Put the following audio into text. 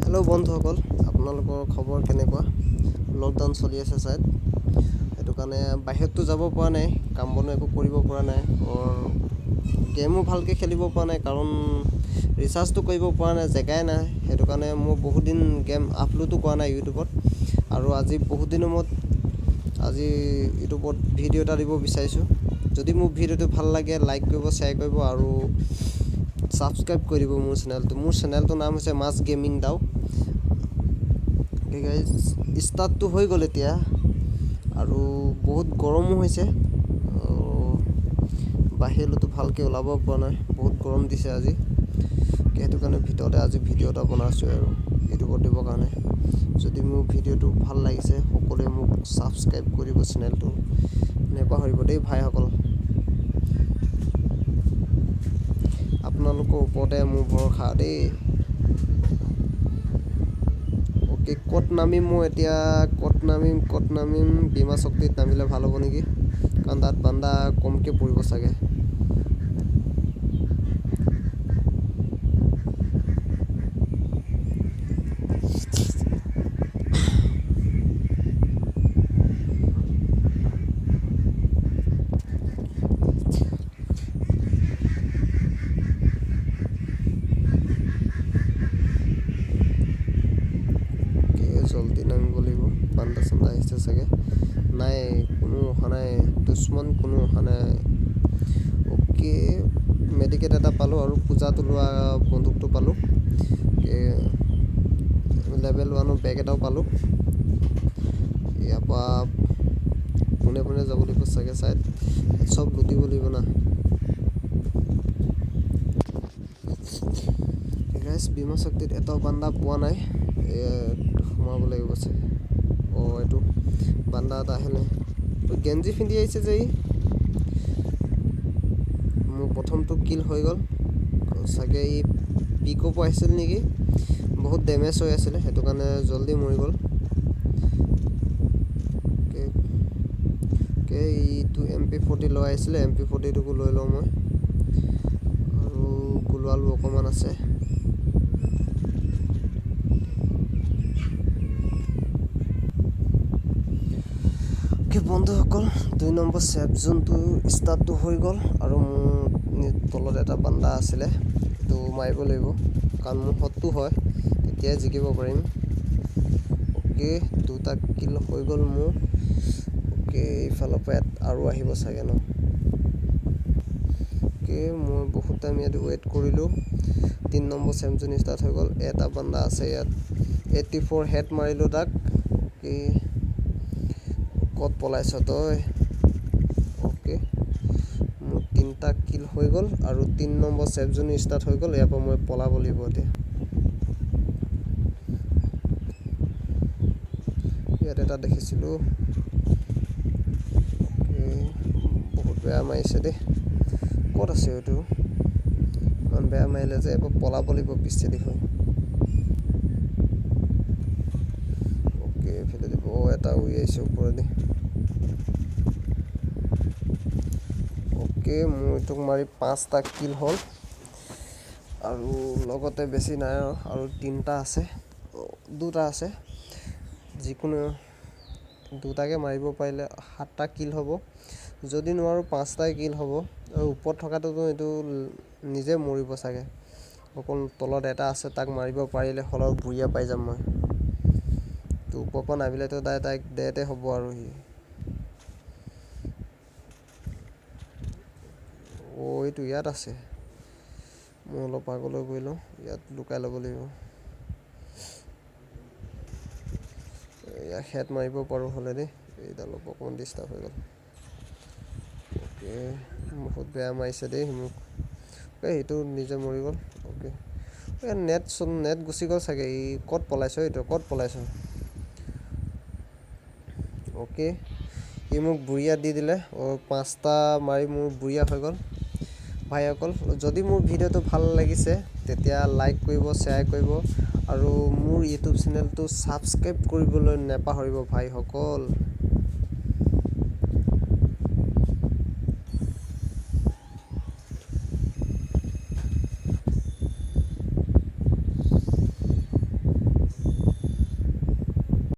Hello' বন্ধুসকল, আপোনালোকৰ খবৰ কেনেকুৱা? লকডাউন চলি আছে চাইড, সেইটো কাৰণে বাহিৰতো যাব পৰা নাই, কাম বনো একো কৰিব পৰা নাই, গেমো ভালকৈ খেলিব পৰা নাই কাৰণ ৰিচাৰ্জটো কৰিব পৰা নাই, জেগাই নাই। সেইটো কাৰণে মই বহুত দিন গেম আপলোডো কৰা নাই ইউটিউবত। আৰু আজি বহুত দিনৰ মূৰত আজি ইউটিউবত ভিডিঅ' এটা দিব বিচাৰিছোঁ। যদি মোৰ ভিডিঅ'টো ভাল লাগে লাইক কৰিব, শ্বেয়াৰ কৰিব আৰু ছাবস্ক্ৰাইব কৰি দিব মোৰ চেনেলটোৰ নাম হৈছে মাছ গেমিং দাও। ষ্টাৰ্টটো হৈ গ'ল এতিয়া আৰু বহুত গৰমো হৈছে, বাহিৰলৈতো ভালকৈ ওলাব পৰা নাই, বহুত গৰম দিছে আজি। সেইটো কাৰণে ভিতৰতে আজি ভিডিঅ' এটা বনাইছোঁ আৰু ইউটিউবত দিবৰ কাৰণে। যদি মোৰ ভিডিঅ'টো ভাল লাগিছে সকলোৱে মোক ছাবস্ক্ৰাইব কৰিব, চেনেলটো নেপাহৰিব দেই ভাইসকল। আপোনালোকৰ ওপৰতে মোৰ ভৰসা দেই। অ'কে, ক'ত নামিম মই এতিয়া? ক'ত নামিম বীমা চকীত নামিলে ভাল হ'ব নেকি, কাৰণ তাত বান্দা কমকৈ পৰিব চাগে। জলদি নামিব লাগিব, বান্দা চান্দা আহিছে চাগে। নাই, কোনো অহা নাই, দুশ্মন কোনো অহা নাই। অ'কে, মেডিকেট এটা পালোঁ আৰু পূজাটো লোৱা বন্দুকটো পালোঁ। লেভেল 1 বেগ এটাও পালোঁ। ইয়াৰ পৰা পোনে যাব লাগিব চাগে, চাইড চব লুটিব লাগিব না। গাইছ, বীমা শক্তিত এটাও বান্দা পোৱা নাই, সোমাব লাগিব চাগে। এইটো বান্দা এটা আহেনে, গেঞ্জি পিন্ধি আহিছে যে। মোৰ প্ৰথমটো কিল হৈ গ'ল চাগে, ই পিকআপ আহিছিল নেকি, বহুত ডেমেজ হৈ আছিলে, সেইটো কাৰণে জল্দি মৰি গ'ল। ইটো MP40 লৈ আহিছিলে, MP40টোকো লৈ লওঁ মই, আৰু গোলৱালো অকণমান আছে। বন্ধুসকল, 2 নম্বৰ ছেফ জোনটো ষ্টাৰ্টটো হৈ গ'ল আৰু মোৰ তলত এটা বান্দা আছিলে, সেইটো মাৰিব লাগিব কাৰণ মোৰ হতটো হয়, তেতিয়াই জিকিব পাৰিম। অ'কে, 2টা কিল হৈ গ'ল মোৰ। অ'কে, এইফালৰ পৰা আৰু আহিব চাগে ন। অ'কে, মই বহুত টাইম ইয়াত ৱেইট কৰিলোঁ। 3 নম্বৰ ছেফ জোন ষ্টাৰ্ট হৈ গ'ল, এটা বান্দা আছে ইয়াত, 84 হেড মাৰিলোঁ তাক। অ'কে, ক'ত পলাইছ তই? অ'কে, মোৰ 3টা কিল হৈ গ'ল আৰু 3 নম্বৰ ছেফ জোন ষ্টাৰ্ট হৈ গ'ল। ইয়াৰ পৰা মই পলাব লাগিব এতিয়া। ইয়াত এটা দেখিছিলোঁ, বহুত বেয়া মাৰিছে দেই। ক'ত আছে এইটো? ইমান বেয়া মাৰিলে যে এবাৰ পলাব লাগিব পিছেদি হৈ। অ'কে, এইফালে দিব, এটা উৰি আহিছে ওপৰেদি। অ'কে, মোৰ এইটোক মাৰি 5টা কিল হ'ল আৰু লগতে বেছি নাই আৰু 3টা আছে, 2টা আছে। যিকোনো 2টাকে মাৰিব পাৰিলে 7টা কিল হ'ব, যদি নোৱাৰোঁ 5টাই কিল হ'ব। আৰু ওপৰত থকাটোতো এইটো নিজে মৰিব চাগে, অকল তলত এটা আছে, তাক মাৰিব পাৰিলে হলত বুঢ়িয়া পাই যাম মই। তো ওপৰৰ পৰা নামিলেতো তাইক ডেতে হ'ব আৰু সি। এইটো ইয়াত আছে, মই অলপ আগলৈ গৈ লওঁ, ইয়াত লুকাই ল'ব লাগিব। ইয়াক হেড মাৰিব পাৰোঁ হ'লে দেই, এইডাল অকণমান ডিষ্টাৰ্ব হৈ গ'ল। অ'কে, বহুত বেয়া মাৰিছে দেই মোক। সেইটো নিজে মৰি গ'ল। অ'কে, নেট গুচি গ'ল চাগে। ই ক'ত পলাইছ? এইটো ক'ত পলাইছ? অ'কে, ই মোক বুঢ়িয়া দি দিলে, 5টা মাৰি মোৰ বুঢ়িয়া হৈ গ'ল। ভাইসকল, যদি মোৰ ভিডিঅ'টো ভাল লাগিছে তেতিয়া লাইক কৰিব, শ্বেয়াৰ কৰিব আৰু মোৰ ইউটিউব চেনেলটো ছাবস্ক্ৰাইব কৰিবলৈ নেপাহৰিব ভাইসকল।